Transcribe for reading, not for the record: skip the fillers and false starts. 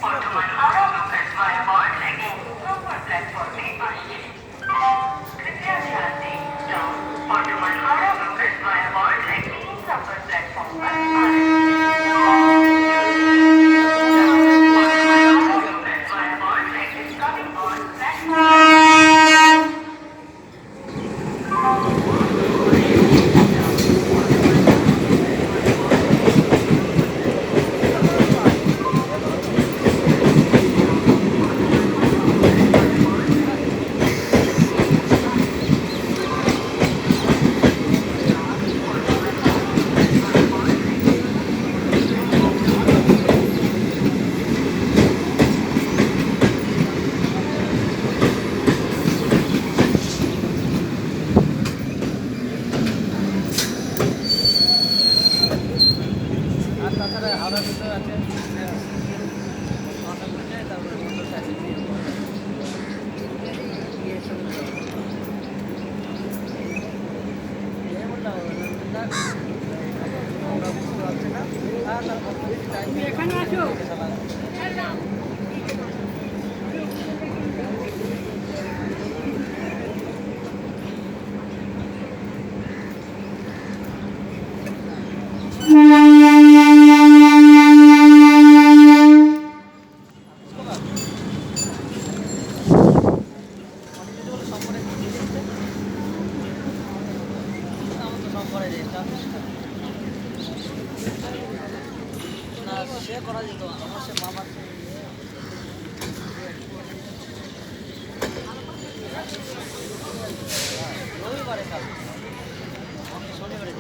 বর্তমান Howrah local via Mall থেকে proper প্ল্যাটফর্মে আসছে। कृपया ध्यान दें, डाउन বর্তমান হাওড়া লোকাল via Mall থেকে প্রপার প্ল্যাটফর্ম पर आ रही है। Coming on platform। আর তাছাড়া হাওড়া ভিতরে আছে তারপরে মোটর সাইকেল দিয়ে আমরা বুঝতে পারছি না আর এখানে আসো। না সে করা যেত আমার সে মামার রবিবারে কাল শনিবারে